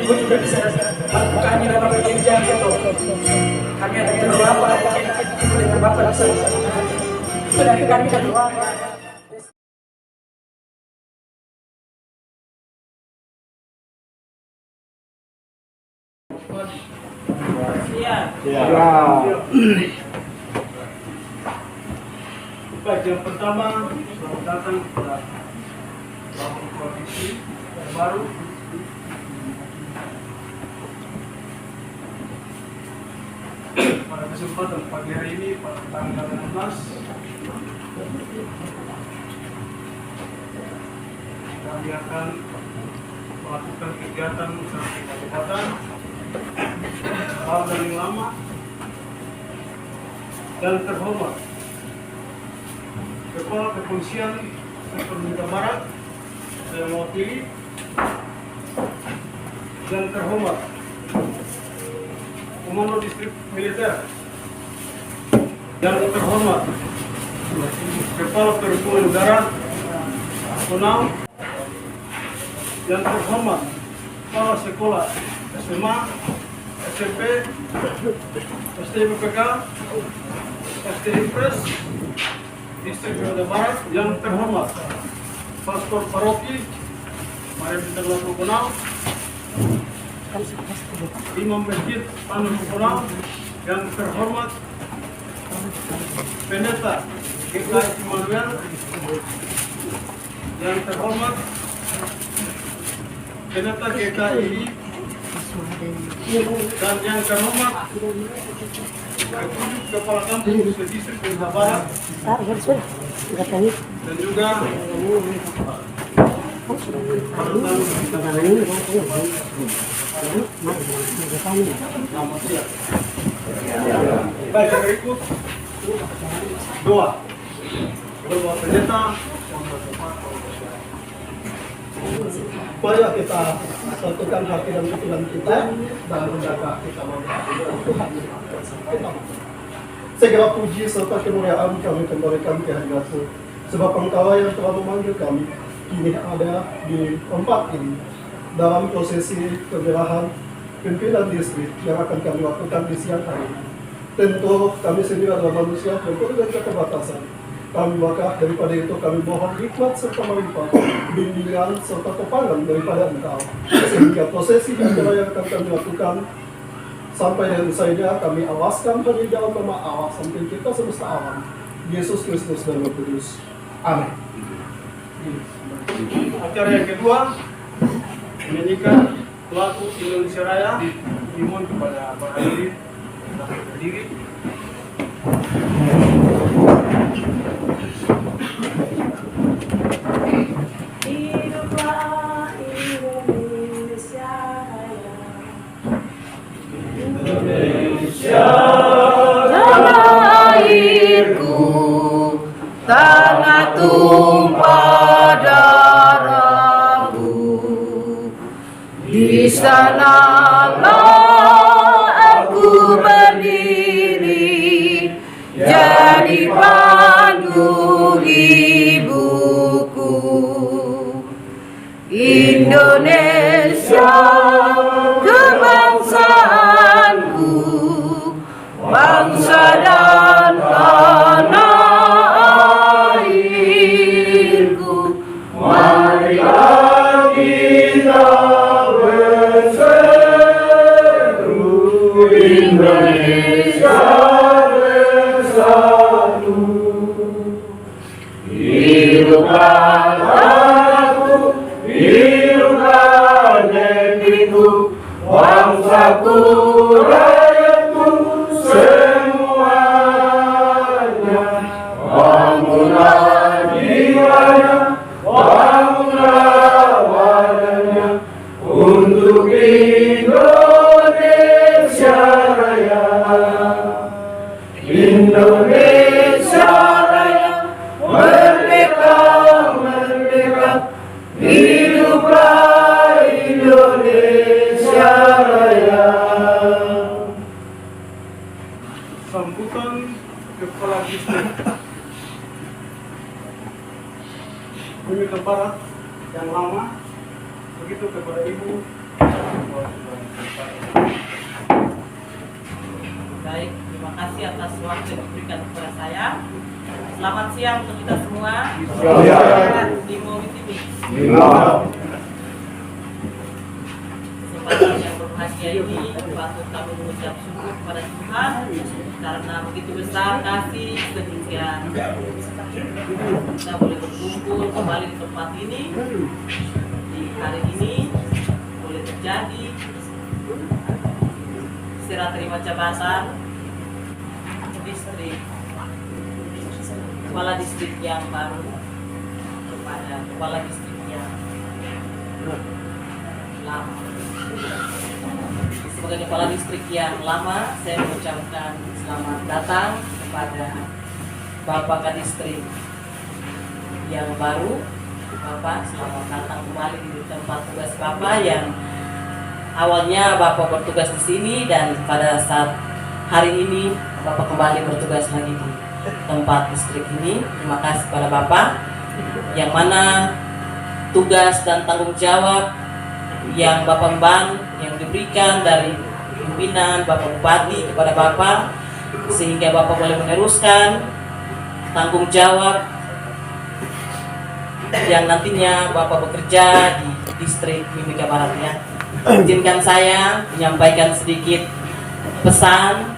Ibu juga bisa kami dapat berbincang itu. Kami ada yang berapa, ibu dengan bapak bisa. Sudah kami berdoa. Baik, yang pertama, selamat datang kepada Bapak Koalisi yang baru. Pada kesempatan pagi hari ini, pada tanggal 16, kami akan melakukan kegiatan usaha kabupaten hal dari lama dan terhormat Kepala Kepolisian Sektor Merdeka Barat saya mewakili dan terhormat Komando Distrik Militer dan terhormat Kepala Perhubungan Udara Nasional dan terhormat Kepala Sekolah SMA, SMP, STMPK, STIPRES, Distrik Merdeka Barat yang terhormat Pastor Paroki, Mari Bintang Laku Kenal, Imam Masjid Anu Kenal yang terhormat Pendeta GKI Immanuel yang terhormat Pendeta GKI dan yang terhormat Kepala Kampus Distrik Merdeka Barat dan juga baik, berikut doa pendeta. Mari kita satukan hati dan pikiran kita dan menjaga kita Tuhan. Segala puji serta kemuliaan kami kembalikan ke hadirat-Mu, sebab Engkau yang telah memanggil kami kini ada di tempat ini dalam prosesi pemilihan pimpinan distrik yang akan kami lakukan di siang hari. Tentu kami sendiri adalah manusia yang penuh dengan keterbatasan. Kami maka daripada itu kami mohon hikmat serta melimpah, bimbingan serta topangan daripada Engkau, sehingga prosesi acara yang akan kami lakukan sampai dengan usainya kami awaskan dari dalam nama Allah sampai kita semesta alam, Yesus Kristus dan Roh Kudus. Amin. Acara yang kedua, menyanyikan lagu Indonesia Raya, dimohon kepada Pak Hadirin untuk berdiri. Hiduplah Indonesia Raya, Indonesia tanah airku, tanah tumpah darahku. Di sanalah aku berdiri, jadi panggung ibuku. Indonesia kebangsaanku, bangsa dan tanah airku. Marilah kita bersatu, Indonesia bersatu. Hiduplah aku, hiduplah negeriku, bangsaku, rakyatku semuanya. Bangunlah jiwanya, bangunlah badannya untuk Indonesia Raya. Indonesia Raya, merdeka, merdeka, hiduplah Indonesia Raya. Sambutan Kepala Distrik Merdeka Barat yang lama, begitu kepada Ibu Baik, terima kasih atas waktu yang diberikan kepada saya. Selamat siang untuk kita semua. Di Mobi TV. Kesempatan yang berbahagia ini patut kami mengucap syukur kepada Tuhan karena begitu besar kasih sehingga kita boleh berkumpul kembali di tempat ini. Di hari ini boleh terjadi serah terima jabatan distrik kepala distrik yang baru kepada kepala distrik yang lama. Sebagai kepala distrik yang lama, saya mengucapkan selamat datang kepada Bapak Kadistrik yang baru. Bapak, selamat datang kembali di tempat tugas Bapak yang awalnya Bapak bertugas di sini dan pada saat hari ini Bapak kembali bertugas lagi di tempat distrik ini. Terima kasih kepada Bapak yang mana tugas dan tanggung jawab yang Bapak emban yang diberikan dari pimpinan Bapak Bupati kepada Bapak sehingga Bapak boleh meneruskan tanggung jawab yang nantinya Bapak bekerja di distrik Mimika Barat ya. Izinkan saya menyampaikan sedikit pesan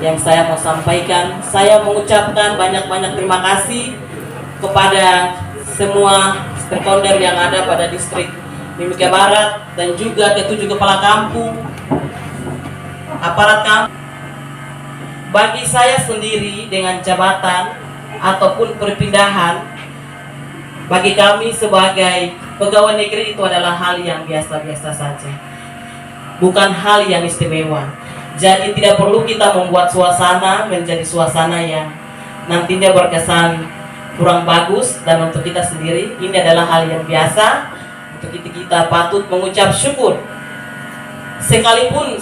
yang saya mau sampaikan. Saya mengucapkan banyak-banyak terima kasih kepada semua stakeholder yang ada pada distrik Mimika Barat dan juga ke-7 kepala kampung, aparat kampung. Bagi saya sendiri dengan jabatan ataupun perpindahan, bagi kami sebagai pegawai negeri itu adalah hal yang biasa-biasa saja, bukan hal yang istimewa. Jadi tidak perlu kita membuat suasana menjadi suasana yang nantinya berkesan kurang bagus. Dan untuk kita sendiri ini adalah hal yang biasa. Untuk kita patut mengucap syukur. Sekalipun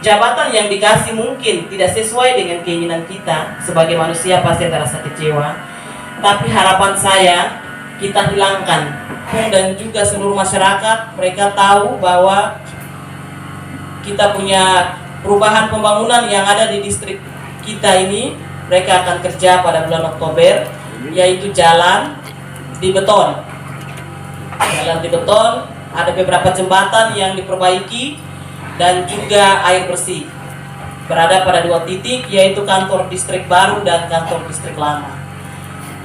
jabatan yang dikasih mungkin tidak sesuai dengan keinginan kita, sebagai manusia pasti terasa kecewa. Tapi harapan saya kita hilangkan dan juga seluruh masyarakat mereka tahu bahwa kita punya perubahan pembangunan yang ada di distrik kita ini. Mereka akan kerja pada bulan Oktober, yaitu jalan di beton. Jalan di beton, ada beberapa jembatan yang diperbaiki dan juga air bersih. Berada pada 2 titik, yaitu kantor distrik baru dan kantor distrik lama.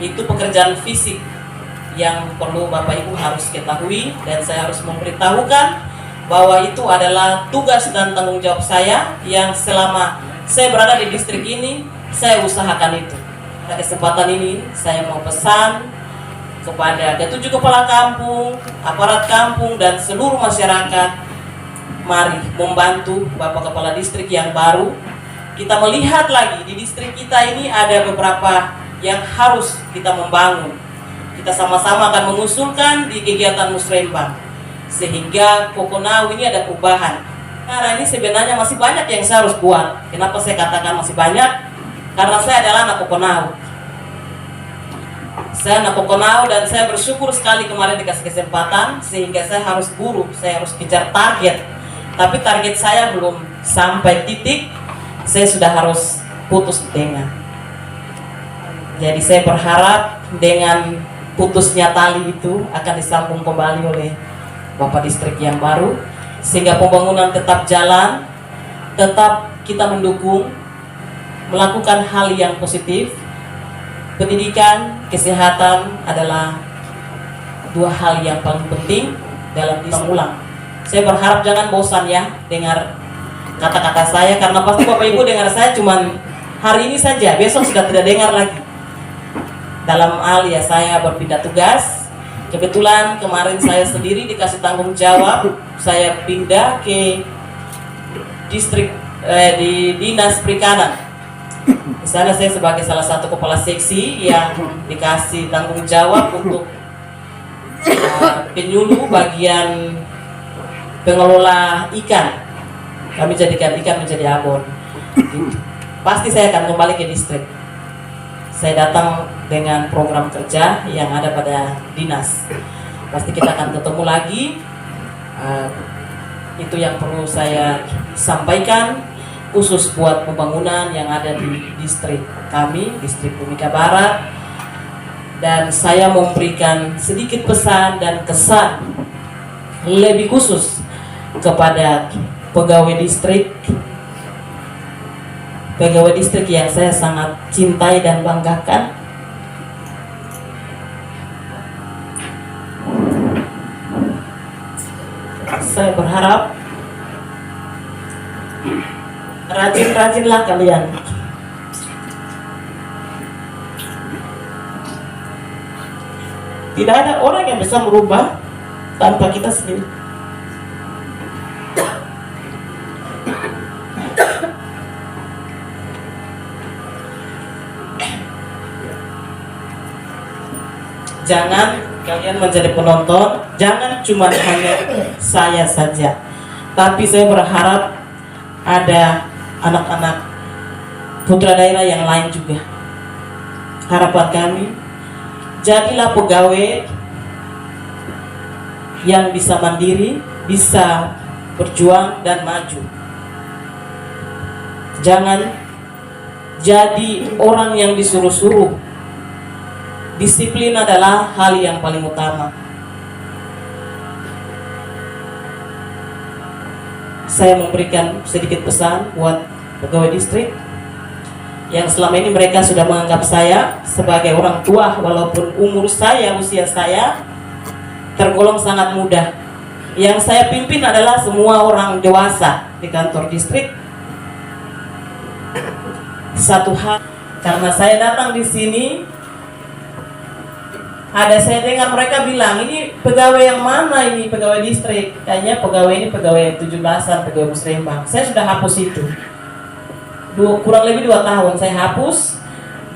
Itu pekerjaan fisik yang perlu Bapak Ibu harus ketahui dan saya harus memberitahukan bahwa itu adalah tugas dan tanggung jawab saya yang selama saya berada di distrik ini saya usahakan itu. Pada kesempatan ini saya mau pesan kepada ke-7 kepala kampung, aparat kampung dan seluruh masyarakat, mari membantu Bapak Kepala Distrik yang baru. Kita melihat lagi di distrik kita ini ada beberapa yang harus kita membangun. Kita sama-sama akan mengusulkan di kegiatan musrembang sehingga Kokonau ini ada perubahan. Karena ini sebenarnya masih banyak yang saya harus buat. Kenapa saya katakan masih banyak? Karena saya adalah anak Kokonau. Saya anak Kokonau dan saya bersyukur sekali kemarin dikasih kesempatan sehingga saya harus buru, saya harus kejar target. Tapi target saya belum sampai titik, saya sudah harus putus di tengah. Jadi saya berharap dengan putusnya tali itu akan disambung kembali oleh Bapak Distrik yang baru sehingga pembangunan tetap jalan, tetap kita mendukung, melakukan hal yang positif. Pendidikan, kesehatan adalah 2 hal yang paling penting dalam ulang. Saya berharap jangan bosan ya dengar kata-kata saya karena pasti Bapak Ibu dengar saya cuman hari ini saja, besok sudah tidak dengar lagi. Dalam hal ya saya berpindah tugas. Kebetulan kemarin saya sendiri dikasih tanggung jawab, saya pindah ke distrik di Dinas Perikanan. Di sana saya sebagai salah satu kepala seksi yang dikasih tanggung jawab untuk penyuluh bagian pengelola ikan. Kami jadikan ikan menjadi abon. Pasti saya akan kembali ke distrik. Saya datang dengan program kerja yang ada pada dinas. Pasti kita akan ketemu lagi Itu yang perlu saya sampaikan khusus buat pembangunan yang ada di distrik kami, distrik Mimika Barat. Dan saya memberikan sedikit pesan dan kesan lebih khusus kepada pegawai distrik yang saya sangat cintai dan banggakan. Saya berharap rajin-rajinlah kalian. Tidak ada orang yang bisa merubah tanpa kita sendiri. Jangan kalian menjadi penonton, jangan cuma hanya saya saja, tapi saya berharap ada anak-anak putra daerah yang lain juga. Harapan kami, jadilah pegawai yang bisa mandiri, bisa berjuang dan maju. Jangan jadi orang yang disuruh-suruh. Disiplin adalah hal yang paling utama. Saya memberikan sedikit pesan buat pegawai distrik yang selama ini mereka sudah menganggap saya sebagai orang tua, walaupun usia saya tergolong sangat muda. Yang saya pimpin adalah semua orang dewasa di kantor distrik. Satu hal, karena saya datang di sini, saya dengar mereka bilang, ini pegawai yang mana ini, pegawai distrik? Kayaknya pegawai ini pegawai 17-an, pegawai musrembang. Saya sudah hapus itu. Kurang lebih 2 tahun saya hapus,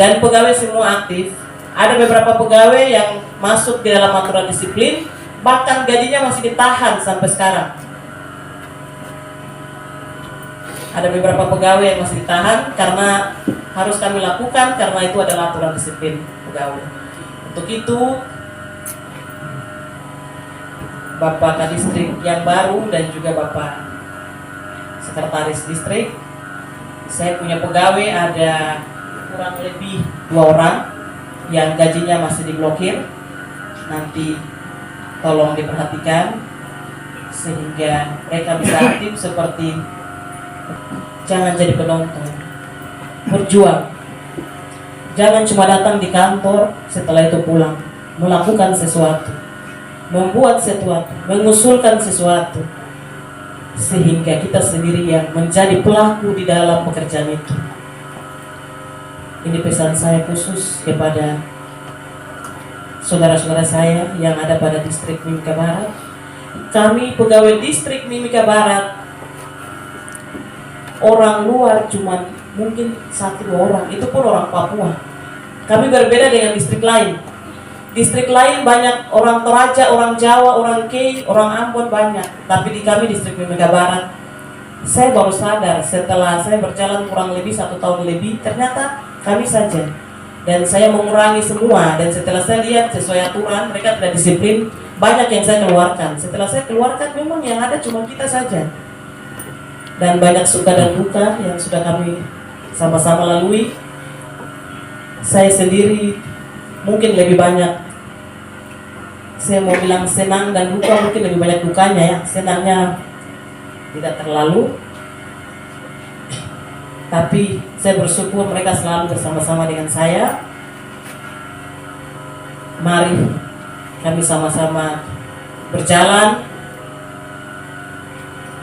dan pegawai semua aktif. Ada beberapa pegawai yang masuk di dalam aturan disiplin, bahkan gajinya masih ditahan sampai sekarang. Ada beberapa pegawai yang masih ditahan karena harus kami lakukan, karena itu adalah aturan disiplin pegawai. Untuk itu, Bapak Kadistrik yang baru dan juga Bapak Sekretaris Distrik, saya punya pegawai ada kurang lebih 2 orang yang gajinya masih diblokir. Nanti tolong diperhatikan sehingga mereka bisa aktif seperti, jangan jadi penonton, berjuang. Jangan cuma datang di kantor, setelah itu pulang, melakukan sesuatu, membuat sesuatu, mengusulkan sesuatu, sehingga kita sendiri yang menjadi pelaku di dalam pekerjaan itu. Ini pesan saya khusus kepada saudara-saudara saya yang ada pada distrik Mimika Barat. Kami pegawai distrik Mimika Barat, orang luar cuma mungkin 1-2 orang, itu pun orang Papua. Kami berbeda dengan distrik lain. Distrik lain banyak orang Toraja, orang Jawa, orang Kei, orang Ambon banyak. Tapi di kami distrik Mimika Barat, saya baru sadar setelah saya berjalan kurang lebih 1 tahun lebih, ternyata kami saja. Dan saya mengurangi semua, dan setelah saya lihat sesuai aturan, mereka tidak disiplin, banyak yang saya keluarkan. Setelah saya keluarkan, memang yang ada cuma kita saja. Dan banyak suka dan duka yang sudah kami sama-sama lalui. Saya sendiri mungkin lebih banyak, saya mau bilang senang dan duka, mungkin lebih banyak dukanya ya. Senangnya tidak terlalu, tapi saya bersyukur mereka selalu bersama-sama dengan saya. Mari kami sama-sama berjalan,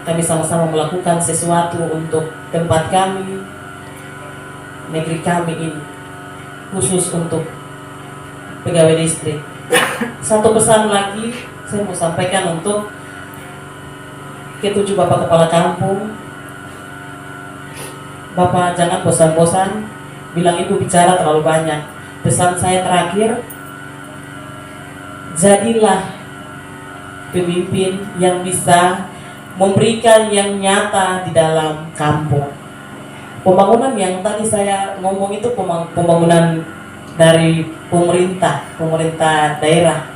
kami sama-sama melakukan sesuatu untuk tempat kami, negeri kami ini, khusus untuk pegawai distrik. Satu pesan lagi saya mau sampaikan untuk ke-7 Bapak Kepala Kampung. Bapak jangan bosan-bosan bilang Ibu bicara terlalu banyak. Pesan saya terakhir, jadilah pemimpin yang bisa memberikan yang nyata di dalam kampung. Pembangunan yang tadi saya ngomong itu pembangunan dari pemerintah daerah.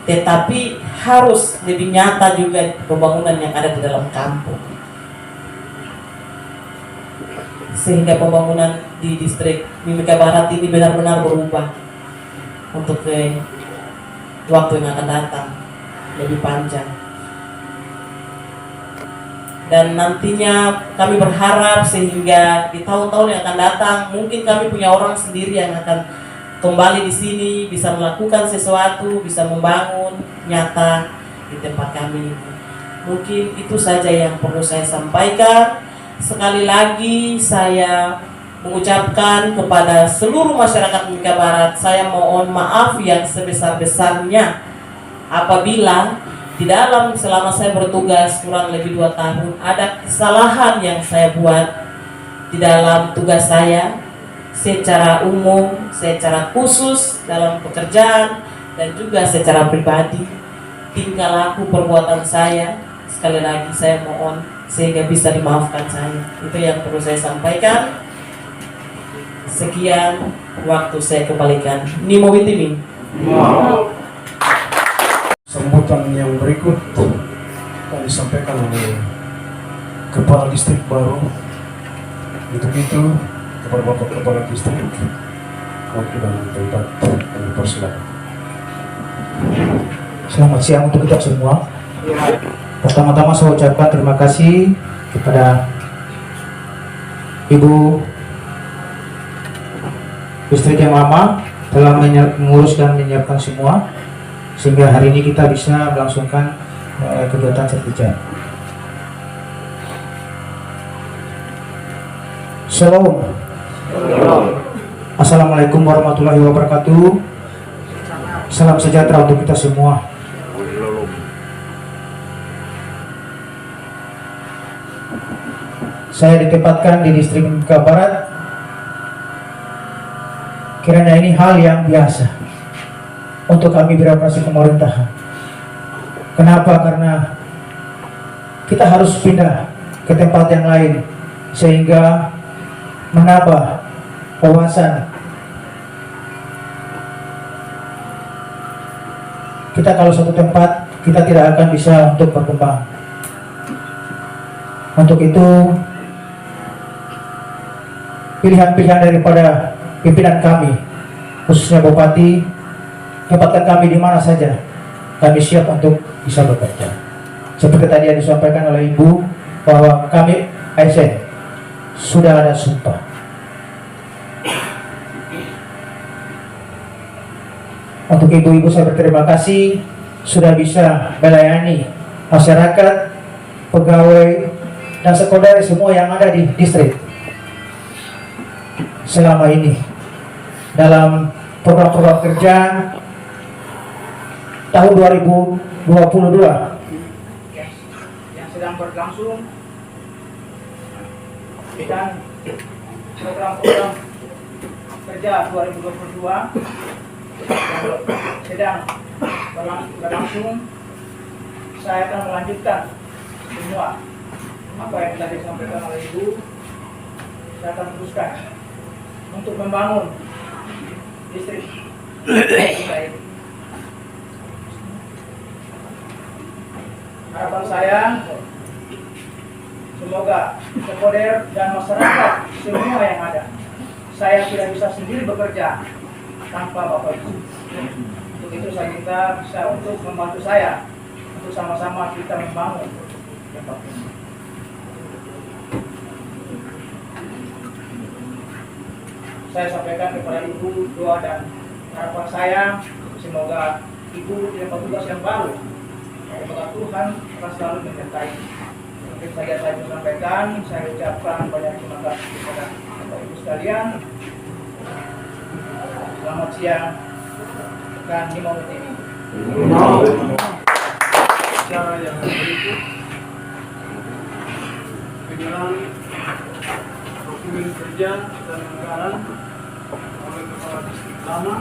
tetapi harus lebih nyata juga pembangunan yang ada di dalam kampung, sehingga pembangunan di distrik Mimika Barat ini benar-benar berubah untuk waktu yang akan datang lebih panjang. Dan nantinya kami berharap sehingga di tahun-tahun yang akan datang mungkin kami punya orang sendiri yang akan kembali di sini, bisa melakukan sesuatu, bisa membangun nyata di tempat kami ini. Mungkin itu saja yang perlu saya sampaikan. Sekali lagi saya mengucapkan kepada seluruh masyarakat Mimika Barat, saya mohon maaf yang sebesar-besarnya apabila di dalam selama saya bertugas kurang lebih 2 tahun ada kesalahan yang saya buat di dalam tugas saya secara umum, secara khusus dalam pekerjaan dan juga secara pribadi. Tingkah laku perbuatan saya, sekali lagi saya mohon sehingga bisa dimaafkan saya. Itu yang perlu saya sampaikan. Sekian, waktu saya kembalikan. Nimo Witimi. Sambutan yang berikut akan disampaikan oleh Kepala Distrik baru. Untuk itu, kepada Bapak Kepala Distrik, waktu dan tempat kami persilakan. Selamat siang untuk kita semua. Pertama-tama saya ucapkan terima kasih kepada Ibu Distrik yang lama telah mengurus dan menyiapkan semua sehingga hari ini kita bisa melangsungkan kegiatan sertijab. Shalom. Assalamualaikum warahmatullahi wabarakatuh. Salam sejahtera untuk kita semua. Saya ditempatkan di distrik Mimika Barat. Kiranya ini hal yang biasa untuk kami birokrasi pemerintahan. Kenapa? Karena kita harus pindah ke tempat yang lain sehingga menambah wawasan. Kita kalau satu tempat kita tidak akan bisa untuk berkembang. Untuk itu pilihan-pilihan daripada pimpinan kami, khususnya Bupati, tempatkan kami di mana saja, kami siap untuk bisa bekerja. Seperti tadi yang disampaikan oleh Ibu bahwa kami ASN sudah ada sumpah. Untuk ibu-ibu saya berterima kasih sudah bisa melayani masyarakat, pegawai, dan sekodari semua yang ada di distrik selama ini dalam program-program kerja tahun 2022 yang sedang berlangsung dan program-program kerja 2022 yang sedang berlangsung. Saya akan melanjutkan semua apa yang tadi disampaikan oleh Ibu. Saya akan teruskan untuk membangun distrik kita ini. Harapan saya semoga sekoder dan masyarakat semua yang ada, saya tidak bisa sendiri bekerja tanpa Bapak Ibu. Untuk itu saya minta bisa untuk membantu saya untuk sama-sama kita membangun tempat ini. Saya sampaikan kepada Ibu doa dan harapan saya semoga Ibu yang bertugas yang baru, semoga Tuhan akan selalu menyertai. Mungkin saja saya sampaikan, saya ucapkan banyak terima kasih kepada Bapak Ibu sekalian. Selamat siang dan Nimo TV. Cara yang berikut penyerahan dokumen kerja dan anggaran oleh Kepala Distrik lama,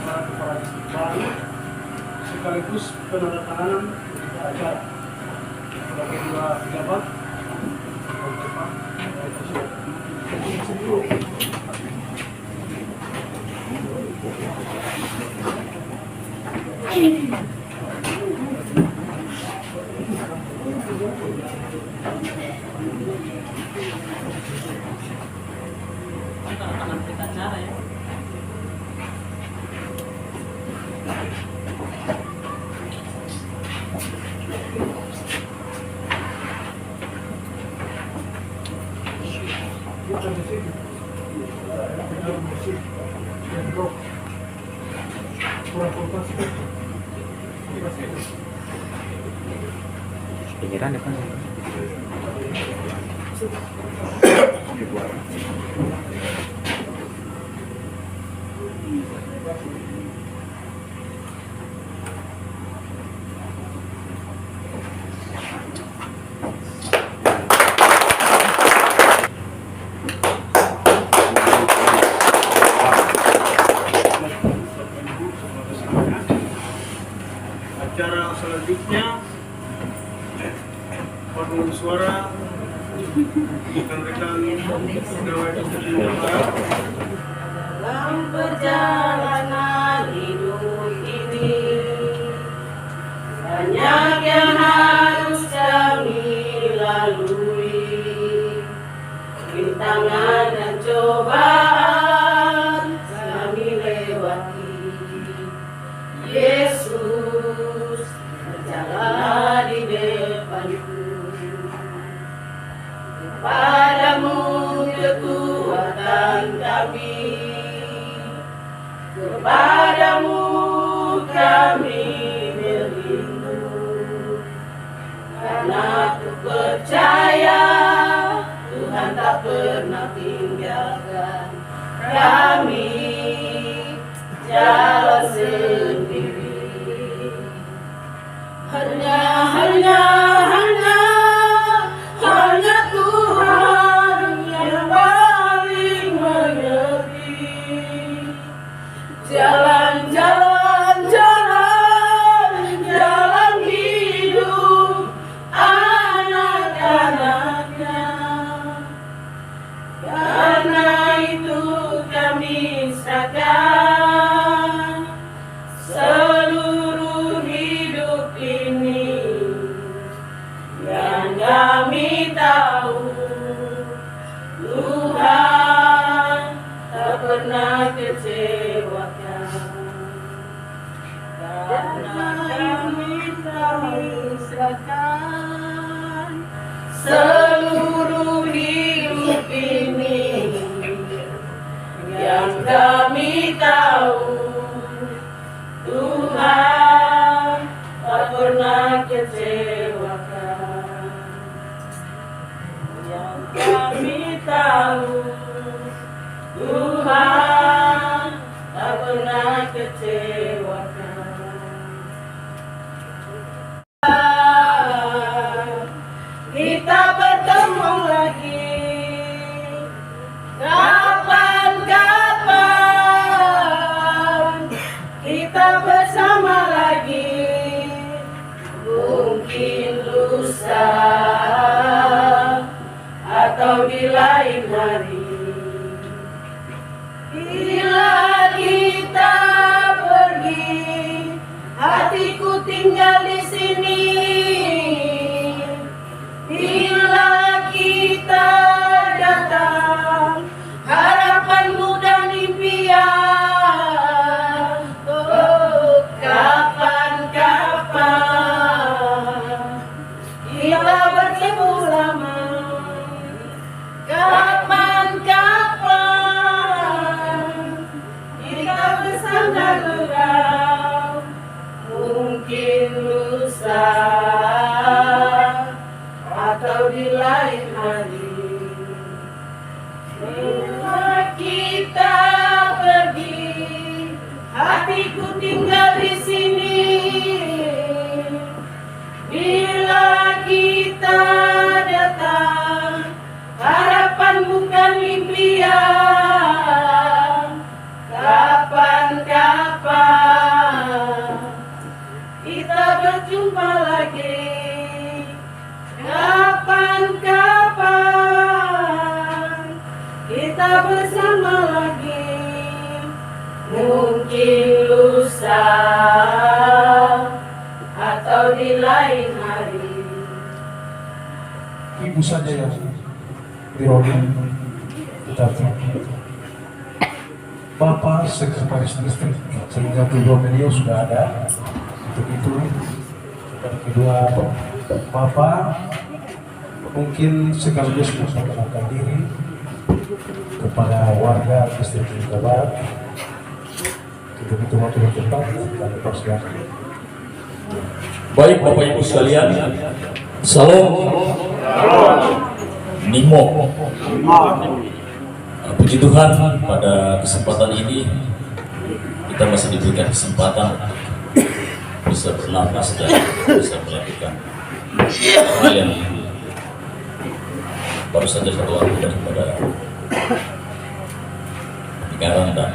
Kepala Distrik baru, sekaligus penandatanganan berita acara sebagai 2 pejabat. Tangan kita cara ya. Pinggiran depan. Acara selanjutnya paduan suara rekan-rekan pegawai Distribusi Barat. Dalam perjalanan hidup ini banyak yang harus kami lalui, rintangan dan cobaan kami lewati. Yesus berjalan di depanku, kepadamu kekuatan kami, kepadamu kami berlindung, karena ku percaya Tuhan tak pernah tinggalkan kami jalan sendiri. Hanya Tuhan yang paling mengerti jalan hidup anak-anaknya. Karena itu kami serahkan seluruh hidup ini, yang kami tahu Tuhan tak pernah kecewakan. Karena kami serahkan seluruh hidup ini, yang kami tahu Tuhan tak pernah kecewakan. Yang kami tahu Tuhan tak pernah kecewakan. Kita bertemu lagi kapan-kapan, kita bersama lagi, mungkin lusa atau di lain hari. Bila kita pergi, hatiku tinggal di sini. Bila kita datang, harapanmu dan impian. Oh, kapan-kapan kita bertemu lama. Kapan-kapan kita bersama gurau, mungkin lusa atau di lain hari. Bila kita pergi, hatiku tinggal di sini. Bila kita datang, harapan bukan impian. Kapan-kapan kita berjumpa lagi. Kapan-kapan kita bersama lagi, mungkin lusa ibu saja yang dirolin, tetapi Bapak Sekretaris Distrik sehingga kedua beliau sudah ada. Untuk itu, dan kedua Bapak mungkin sekaligus memperkenalkan diri kepada warga distrik Mimika Barat. Untuk itu waktu yang tepat kami persilakan. Baik Bapak Ibu sekalian, salam Nimo. Puji Tuhan, pada kesempatan ini kita masih diberikan kesempatan bisa bernapas dan bisa melakukan hal yang baru saja satu waktu daripada pikiran dan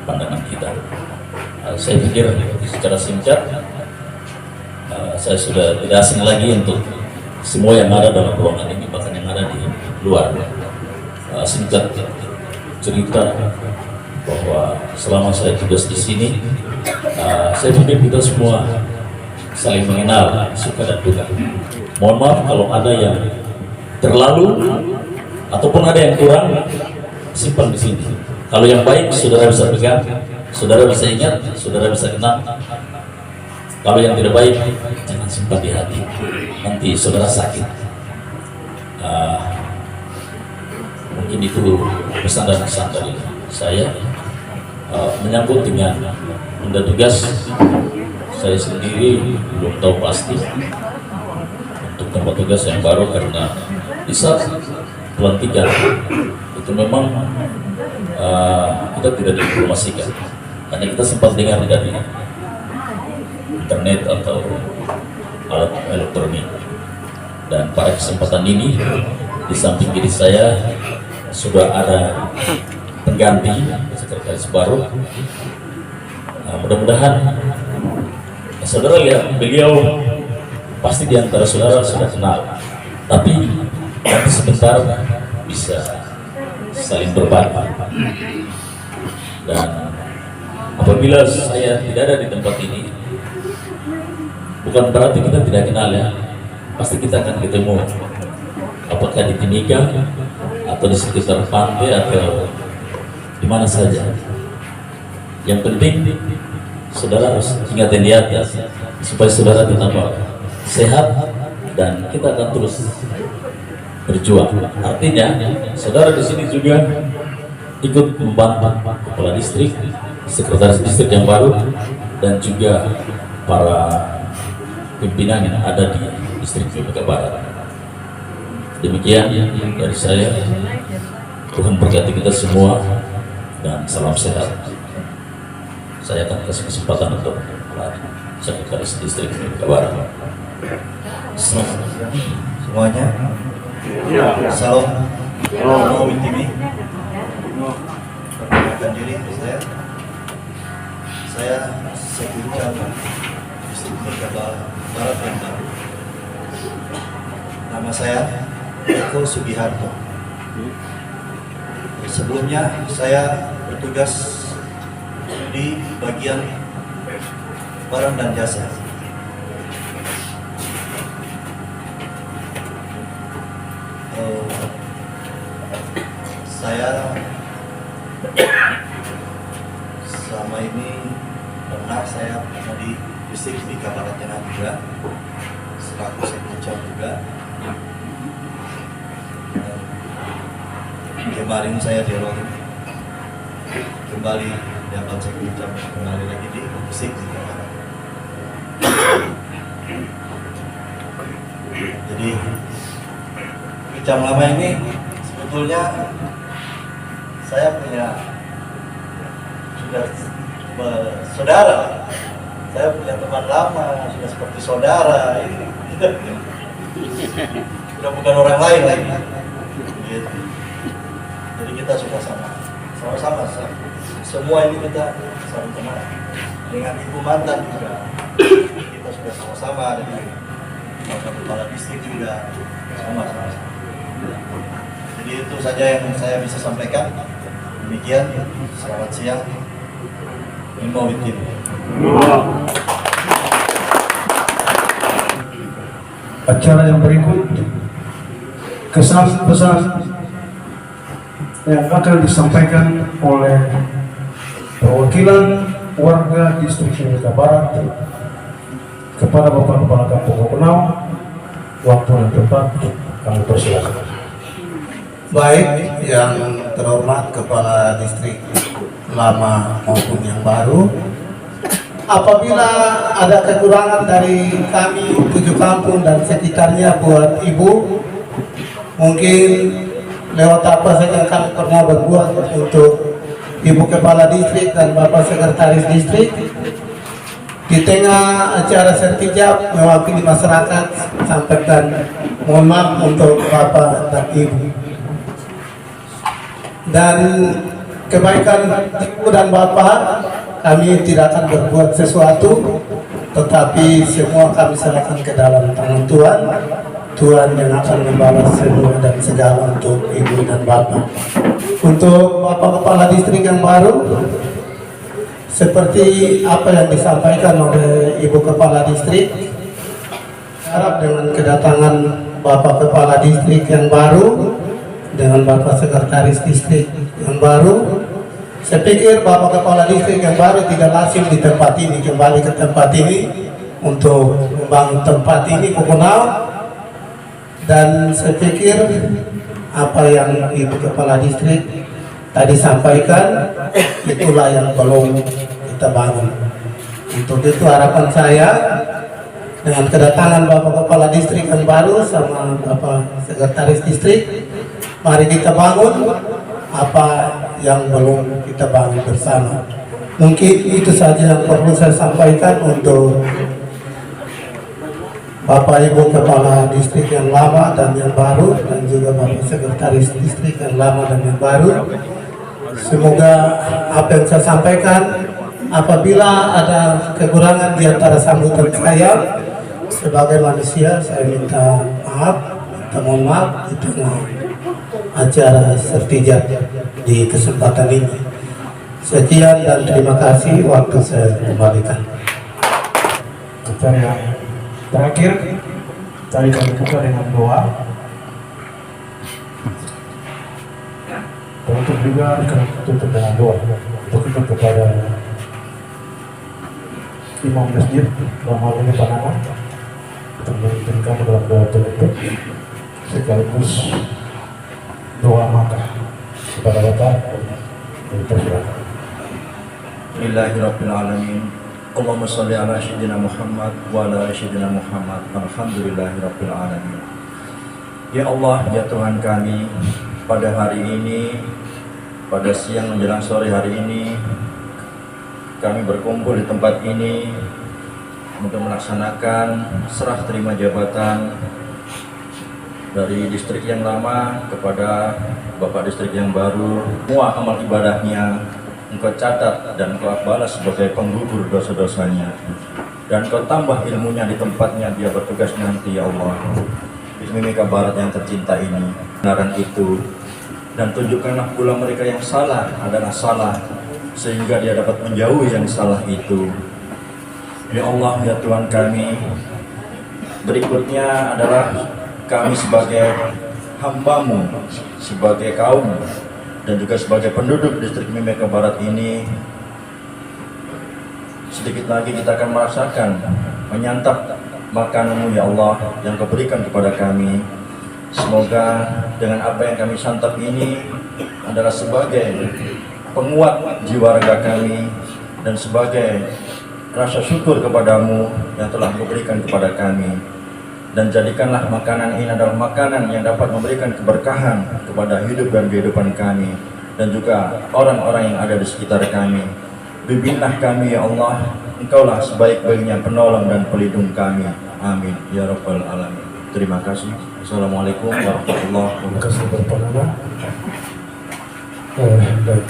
pandangan kita. Saya pikir secara singkat saya sudah tidak asing lagi untuk semua yang ada dalam ruangan ini, bahkan yang ada di luar. Singkat cerita bahwa selama saya tugas di sini, saya pikir kita semua saling mengenal suka dan duka. Mohon maaf kalau ada yang terlalu ataupun ada yang kurang, simpan di sini. Kalau yang baik, saudara bisa pegang, saudara bisa ingat, saudara bisa kenal. Kalau yang tidak baik, jangan simpan di hati. Nanti saudara sakit. Mungkin itu pesan dan pesan dari saya. Menyambut dengan benda tugas, saya sendiri belum tahu pasti untuk tempat tugas yang baru, karena di saat pelantikan itu memang kita tidak diinformasikan, hanya kita sempat dengar dari internet atau alat elektronik. Dan pada kesempatan ini, di samping diri saya sudah ada pengganti sekretaris baru. Mudah-mudahan saudara lihat beliau pasti di antara saudara sudah kenal, tapi nanti sebentar bisa saling berbagi. Dan apabila saya tidak ada di tempat ini, bukan berarti kita tidak kenal ya. Pasti kita akan ketemu, apakah di Timika atau di sekitar pantai atau di mana saja. Yang penting saudara harus ingat yang di atas supaya saudara tetap sehat, dan kita akan terus berjuang. Artinya saudara di sini juga ikut membantu kepala distrik, sekretaris distrik yang baru, dan juga para pimpinan yang ada di distrik Mimika Barat. Demikian dari saya. Tuhan berkati kita semua dan salam sehat. Saya akan kasih kesempatan untuk sekretaris distrik Mimika Barat. Selamat semuanya. Salam. Salam TV. Perkenalkan diri saya Sekujam distrik Mimika Barat yang baru. Nama saya Eko Sugiharto. Sebelumnya saya bertugas di bagian barang dan jasa. Saya selama ini saya pernah di distrik Mimika Barat juga, selaku Sekujam juga. Kemarin saya dirolin kembali dapat Sekujam, kembali lagi di distrik Mimika Barat. Jadi Sekujam lama ini sebetulnya saya punya sudah saudara. Saya punya teman lama, sudah seperti saudara. Ini sudah bukan orang lain lagi. Gitu. Jadi kita sudah sama-sama. Semua ini kita saling kenal. Dengan ibu mantan juga kita sudah sama-sama, dengan bapak kepala distrik juga sama-sama. Jadi itu saja yang saya bisa sampaikan. Demikian, selamat siang. Nimo Witin. Acara yang berikut kesan pesan yang akan disampaikan oleh perwakilan warga distrik Mimika Barat kepada Bapak Kepala Kampung Kokenau. Waktu yang tepat kami persilakan. Baik, yang terhormat Kepala Distrik lama maupun yang baru, apabila ada kekurangan dari kami 7 kampung dan sekitarnya buat Ibu, mungkin lewat apa saja yang kami pernah berbuat untuk Ibu Kepala Distrik dan Bapak Sekretaris Distrik, di tengah acara sertijab mewakili masyarakat, sampaikan mohon maaf untuk Bapak dan Ibu. Dan kebaikan Ibu dan Bapak, kami tidak akan berbuat sesuatu, tetapi semua kami serahkan ke dalam tangan Tuhan. Tuhan yang akan membalas semua dan segala untuk Ibu dan Bapak. Untuk Bapak Kepala Distrik yang baru, seperti apa yang disampaikan oleh Ibu Kepala Distrik, harap dengan kedatangan Bapak Kepala Distrik yang baru dengan Bapak Sekretaris Distrik yang baru, saya pikir Bapak Kepala Distrik yang baru tidak lazim di tempat ini, kembali ke tempat ini untuk membangun tempat ini Kokenau. Dan saya pikir apa yang Ibu Kepala Distrik tadi sampaikan, itulah yang belum kita bangun. Untuk itu harapan saya dengan kedatangan Bapak Kepala Distrik yang baru sama Bapak Sekretaris Distrik, mari kita bangun apa yang belum kita bangun bersama. Mungkin itu saja yang perlu saya sampaikan untuk Bapak Ibu Kepala Distrik yang lama dan yang baru, dan juga Bapak Sekretaris Distrik yang lama dan yang baru. Semoga apa yang saya sampaikan, apabila ada kekurangan di antara sambutan saya sebagai manusia, saya minta maaf, mohon maaf di tengah acara sertijab di kesempatan ini. Sekian dan terima kasih, waktu saya kembalikan. Kita yang terakhir, tadi kami buka dengan doa. Untuk juga kami tutup dengan doa. Untuk itu kepada Imam Masjid, dalam hal ini Pak Nana, untuk memimpin kami dalam doa penutup, sekaligus doa maka kepada Bapak. Dipersilakan. Bismillahirrahmanirrahim. Allahumma sholli ala sayyidina Muhammad wa ala sayyidina Muhammad. Alhamdulillahirabbil alamin. Ya Allah, ya Tuhan kami, pada hari ini, pada siang menjelang sore hari ini, kami berkumpul di tempat ini untuk melaksanakan serah terima jabatan dari distrik yang lama kepada Bapak distrik yang baru. Semua amal ibadahnya Engkau catat dan Engkau balas sebagai penggugur dosa-dosanya, dan Engkau tambah ilmunya di tempatnya dia bertugas nanti, ya Allah. Di Mimika Barat yang tercinta ini, kebenaran itu, dan tunjukkanlah pula mereka yang salah adalah salah, sehingga dia dapat menjauhi yang salah itu. Ya Allah, ya Tuhan kami, berikutnya adalah kami sebagai hamba-Mu, sebagai kaum, dan juga sebagai penduduk distrik Mimika Barat ini, sedikit lagi kita akan merasakan, menyantap makanan-Mu ya Allah yang Kau berikan kepada kami. Semoga dengan apa yang kami santap ini adalah sebagai penguat jiwa raga kami dan sebagai rasa syukur kepadamu yang telah Kau berikan kepada kami. Dan jadikanlah makanan ini adalah makanan yang dapat memberikan keberkahan kepada hidup dan kehidupan kami, dan juga orang-orang yang ada di sekitar kami. Bimbinglah kami ya Allah, Engkaulah sebaik-baiknya penolong dan pelindung kami. Amin ya rabbal alamin. Terima kasih. Assalamualaikum warahmatullahi wabarakatuh. Baik.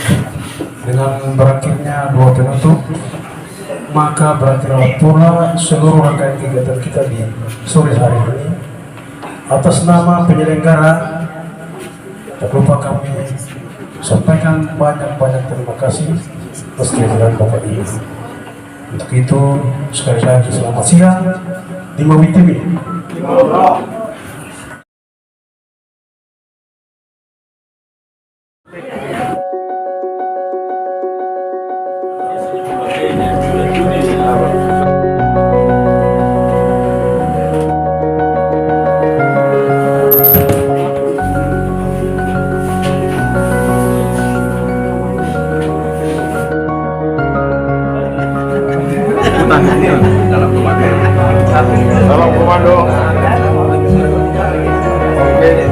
Dengan berakhirnya doa penutup, maka berakhirlah pula seluruh rangkaian kegiatan kita di sore hari ini. Atas nama penyelenggara, tak lupa kami sampaikan banyak-banyak terima kasih atas kehadiran Bapak Ibu. Untuk itu, sekali lagi selamat siang di Mawi TV. Salam komando. Oke.